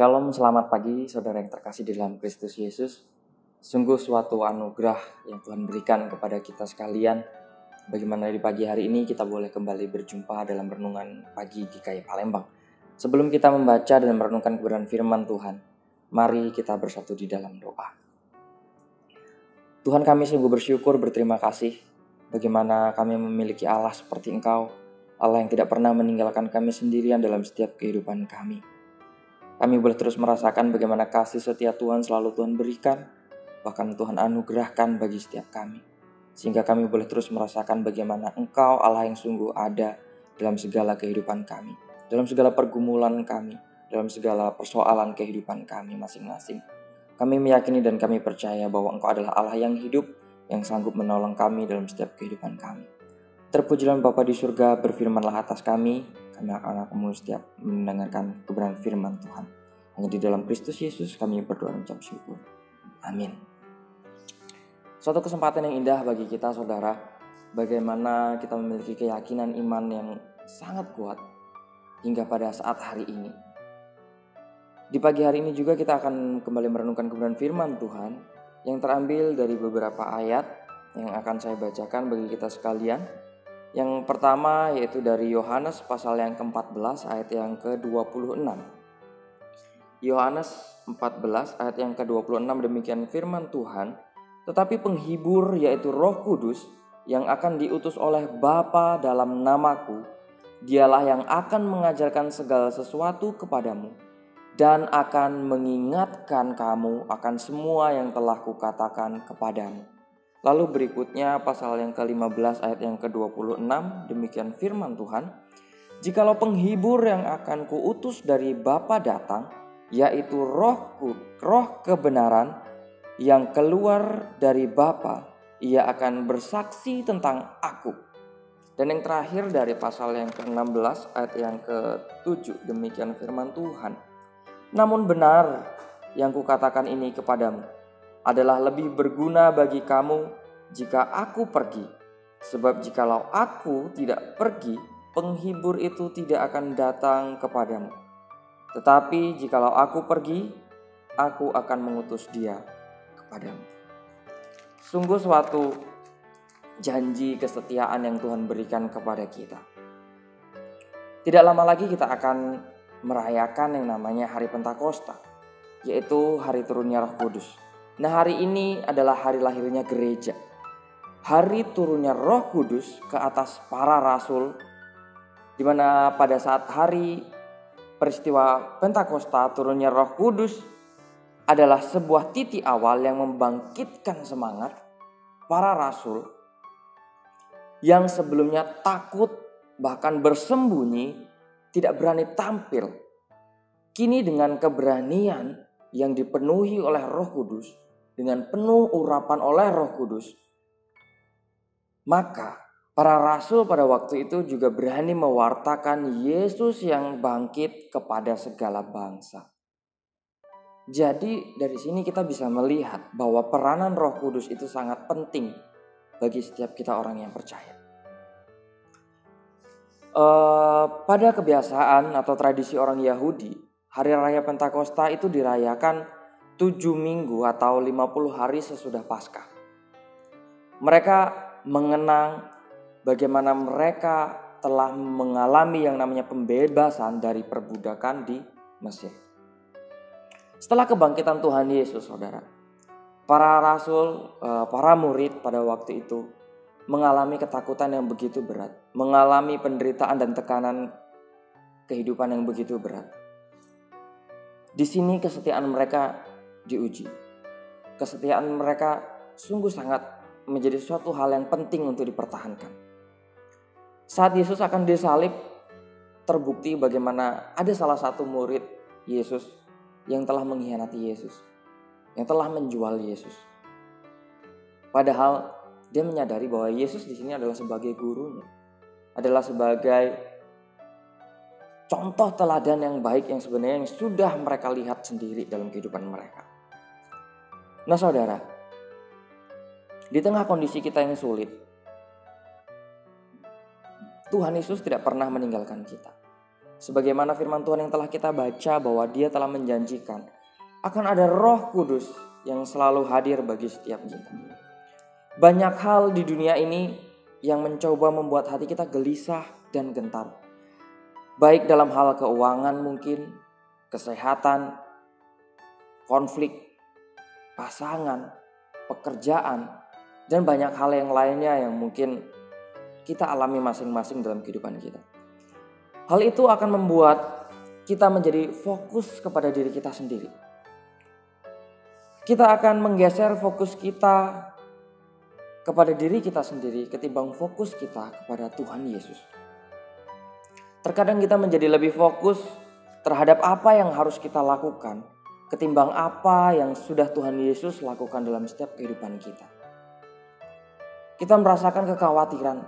Shalom, selamat pagi saudara yang terkasih di dalam Kristus Yesus. Sungguh suatu anugerah yang Tuhan berikan kepada kita sekalian. Bagaimana di pagi hari ini kita boleh kembali berjumpa dalam renungan pagi GKI Palembang. Sebelum kita membaca dan merenungkan kebenaran firman Tuhan, mari kita bersatu di dalam doa. Tuhan, kami sungguh bersyukur, berterima kasih bagaimana kami memiliki Allah seperti Engkau, Allah yang tidak pernah meninggalkan kami sendirian dalam setiap kehidupan kami. Kami boleh terus merasakan bagaimana kasih setia Tuhan selalu Tuhan berikan, bahkan Tuhan anugerahkan bagi setiap kami. Sehingga kami boleh terus merasakan bagaimana Engkau Allah yang sungguh ada dalam segala kehidupan kami, dalam segala pergumulan kami, dalam segala persoalan kehidupan kami masing-masing. Kami meyakini dan kami percaya bahwa Engkau adalah Allah yang hidup, yang sanggup menolong kami dalam setiap kehidupan kami. Terpujilah Bapa di surga, berfirmanlah atas kami akan setiap mendengarkan kebenaran firman Tuhan. Hanya di dalam Kristus Yesus kami berdoa dan mengucap syukur. Amin. Suatu kesempatan yang indah bagi kita saudara, bagaimana kita memiliki keyakinan iman yang sangat kuat hingga pada saat hari ini. Di pagi hari ini juga kita akan kembali merenungkan kebenaran firman Tuhan yang terambil dari beberapa ayat yang akan saya bacakan bagi kita sekalian. Yang pertama yaitu dari Yohanes pasal yang ke-14 ayat yang ke-26. Yohanes 14 ayat yang ke-26 demikian firman Tuhan, tetapi penghibur yaitu Roh Kudus yang akan diutus oleh Bapa dalam namaku, dialah yang akan mengajarkan segala sesuatu kepadamu dan akan mengingatkan kamu akan semua yang telah kukatakan kepadamu. Lalu berikutnya pasal yang ke-15 ayat yang ke-26 demikian firman Tuhan, jikalau penghibur yang akan kuutus dari Bapa datang, yaitu roh kebenaran yang keluar dari Bapa, ia akan bersaksi tentang aku. Dan yang terakhir dari pasal yang ke-16 ayat yang ke-7 demikian firman Tuhan, namun benar yang kukatakan ini kepadamu adalah lebih berguna bagi kamu jika aku pergi. Sebab jikalau aku tidak pergi, penghibur itu tidak akan datang kepadamu. Tetapi jikalau aku pergi, aku akan mengutus dia kepadamu. Sungguh suatu janji kesetiaan yang Tuhan berikan kepada kita. Tidak lama lagi kita akan merayakan yang namanya Hari Pentakosta, yaitu hari turunnya Roh Kudus. Nah, hari ini adalah hari lahirnya gereja. Hari turunnya Roh Kudus ke atas para rasul, di mana pada saat hari peristiwa Pentakosta turunnya Roh Kudus adalah sebuah titik awal yang membangkitkan semangat para rasul yang sebelumnya takut bahkan bersembunyi, tidak berani tampil. Kini dengan keberanian yang dipenuhi oleh Roh Kudus, dengan penuh urapan oleh Roh Kudus, maka para rasul pada waktu itu juga berani mewartakan Yesus yang bangkit kepada segala bangsa. Jadi dari sini kita bisa melihat bahwa peranan Roh Kudus itu sangat penting bagi setiap kita orang yang percaya. Pada kebiasaan atau tradisi orang Yahudi, Hari Raya Pentakosta itu dirayakan 7 minggu atau 50 hari sesudah Paskah. Mereka mengenang bagaimana mereka telah mengalami yang namanya pembebasan dari perbudakan di Mesir. Setelah kebangkitan Tuhan Yesus, saudara, para rasul, para murid pada waktu itu mengalami ketakutan yang begitu berat, mengalami penderitaan dan tekanan kehidupan yang begitu berat. Di sini kesetiaan mereka diuji. Kesetiaan mereka sungguh sangat menjadi suatu hal yang penting untuk dipertahankan. Saat Yesus akan disalib, terbukti bagaimana ada salah satu murid Yesus yang telah mengkhianati Yesus, yang telah menjual Yesus. Padahal dia menyadari bahwa Yesus di sini adalah sebagai gurunya, adalah sebagai contoh teladan yang baik yang sebenarnya yang sudah mereka lihat sendiri dalam kehidupan mereka. Nah saudara, di tengah kondisi kita yang sulit, Tuhan Yesus tidak pernah meninggalkan kita. Sebagaimana firman Tuhan yang telah kita baca bahwa Dia telah menjanjikan akan ada Roh Kudus yang selalu hadir bagi setiap kita. Banyak hal di dunia ini yang mencoba membuat hati kita gelisah dan gentar. Baik dalam hal keuangan mungkin, kesehatan, konflik, pasangan, pekerjaan, dan banyak hal yang lainnya yang mungkin kita alami masing-masing dalam kehidupan kita. Hal itu akan membuat kita menjadi fokus kepada diri kita sendiri. Kita akan menggeser fokus kita kepada diri kita sendiri ketimbang fokus kita kepada Tuhan Yesus. Terkadang kita menjadi lebih fokus terhadap apa yang harus kita lakukan ketimbang apa yang sudah Tuhan Yesus lakukan dalam setiap kehidupan kita. Kita merasakan kekhawatiran,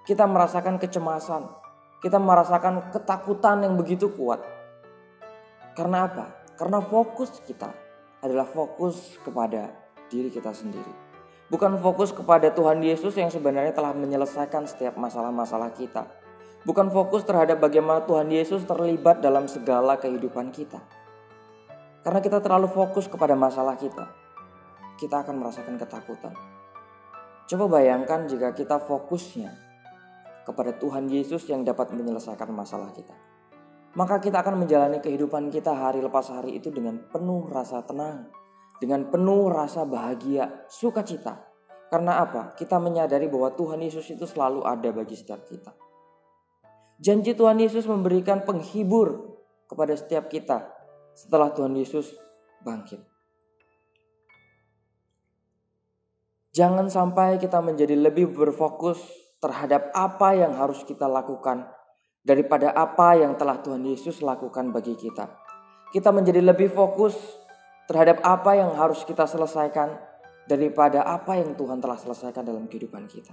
kita merasakan kecemasan, kita merasakan ketakutan yang begitu kuat. Karena apa? Karena fokus kita adalah fokus kepada diri kita sendiri. Bukan fokus kepada Tuhan Yesus yang sebenarnya telah menyelesaikan setiap masalah-masalah kita. Bukan fokus terhadap bagaimana Tuhan Yesus terlibat dalam segala kehidupan kita. Karena kita terlalu fokus kepada masalah kita akan merasakan ketakutan. Coba bayangkan jika kita fokusnya kepada Tuhan Yesus yang dapat menyelesaikan masalah kita. Maka kita akan menjalani kehidupan kita hari lepas hari itu dengan penuh rasa tenang, dengan penuh rasa bahagia, sukacita. Karena apa? Kita menyadari bahwa Tuhan Yesus itu selalu ada bagi setiap kita. Janji Tuhan Yesus memberikan penghibur kepada setiap kita setelah Tuhan Yesus bangkit. Jangan sampai kita menjadi lebih berfokus terhadap apa yang harus kita lakukan daripada apa yang telah Tuhan Yesus lakukan bagi kita. Kita menjadi lebih fokus terhadap apa yang harus kita selesaikan daripada apa yang Tuhan telah selesaikan dalam kehidupan kita.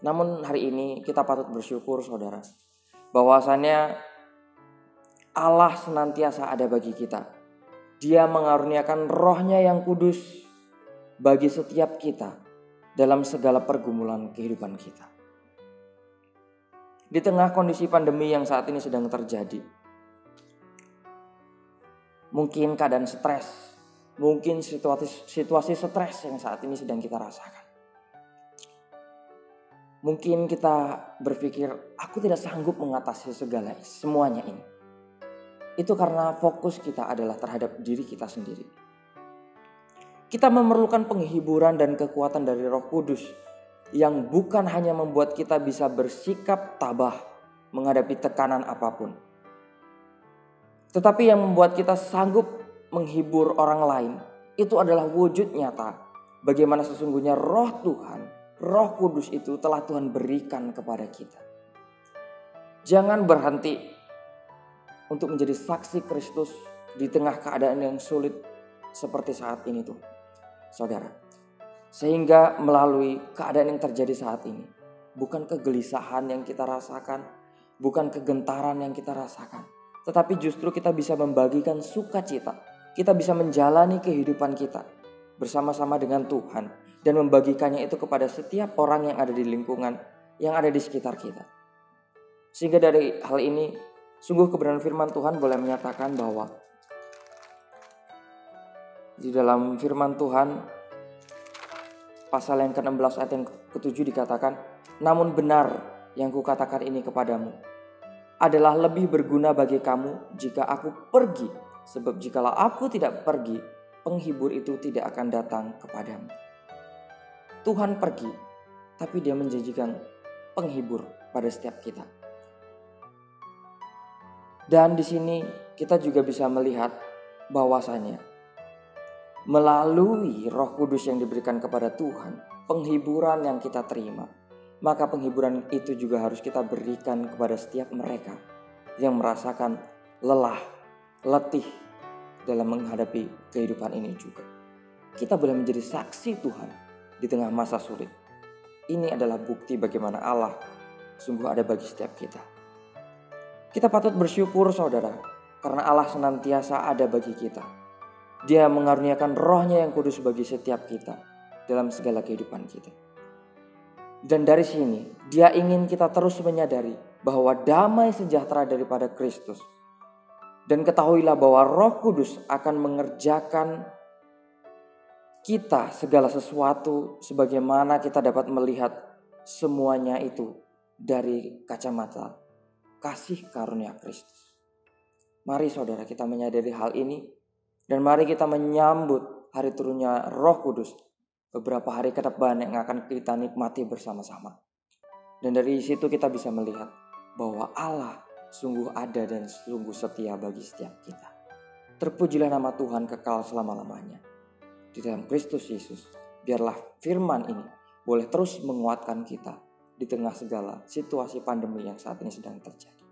Namun hari ini kita patut bersyukur saudara, bahwasannya Allah senantiasa ada bagi kita. Dia mengaruniakan Roh-Nya yang kudus bagi setiap kita dalam segala pergumulan kehidupan kita. Di tengah kondisi pandemi yang saat ini sedang terjadi, mungkin keadaan stres, mungkin situasi stres yang saat ini sedang kita rasakan. Mungkin kita berpikir, aku tidak sanggup mengatasi semuanya ini. Itu karena fokus kita adalah terhadap diri kita sendiri. Kita memerlukan penghiburan dan kekuatan dari Roh Kudus yang bukan hanya membuat kita bisa bersikap tabah menghadapi tekanan apapun, tetapi yang membuat kita sanggup menghibur orang lain. Itu adalah wujud nyata bagaimana sesungguhnya Roh Tuhan, Roh Kudus itu telah Tuhan berikan kepada kita. Jangan berhenti untuk menjadi saksi Kristus di tengah keadaan yang sulit seperti saat ini tuh, saudara. Sehingga melalui keadaan yang terjadi saat ini, bukan kegelisahan yang kita rasakan, bukan kegentaran yang kita rasakan, tetapi justru kita bisa membagikan sukacita. Kita bisa menjalani kehidupan kita bersama-sama dengan Tuhan dan membagikannya itu kepada setiap orang yang ada di lingkungan, yang ada di sekitar kita. Sehingga dari hal ini, sungguh kebenaran firman Tuhan boleh menyatakan bahwa di dalam firman Tuhan pasal yang ke-16 ayat yang ke-7 dikatakan, namun benar yang kukatakan ini kepadamu adalah lebih berguna bagi kamu jika aku pergi. Sebab jikalau aku tidak pergi, penghibur itu tidak akan datang kepadamu. Tuhan pergi, tapi Dia menjanjikan penghibur pada setiap kita. Dan di sini kita juga bisa melihat bahwasanya melalui Roh Kudus yang diberikan kepada Tuhan, penghiburan yang kita terima, maka penghiburan itu juga harus kita berikan kepada setiap mereka yang merasakan lelah, letih dalam menghadapi kehidupan ini juga. Kita boleh menjadi saksi Tuhan di tengah masa sulit. Ini adalah bukti bagaimana Allah sungguh ada bagi setiap kita. Kita patut bersyukur saudara, karena Allah senantiasa ada bagi kita. Dia mengaruniakan Roh-Nya yang kudus bagi setiap kita dalam segala kehidupan kita. Dan dari sini Dia ingin kita terus menyadari bahwa damai sejahtera daripada Kristus. Dan ketahuilah bahwa Roh Kudus akan mengerjakan kita segala sesuatu sebagaimana kita dapat melihat semuanya itu dari kacamata kasih karunia Kristus. Mari saudara kita menyadari hal ini dan mari kita menyambut hari turunnya Roh Kudus beberapa hari ke depan yang akan kita nikmati bersama-sama. Dan dari situ kita bisa melihat bahwa Allah sungguh ada dan sungguh setia bagi setiap kita. Terpujilah nama Tuhan kekal selama-lamanya. Di dalam Kristus Yesus, biarlah firman ini boleh terus menguatkan kita di tengah segala situasi pandemi yang saat ini sedang terjadi.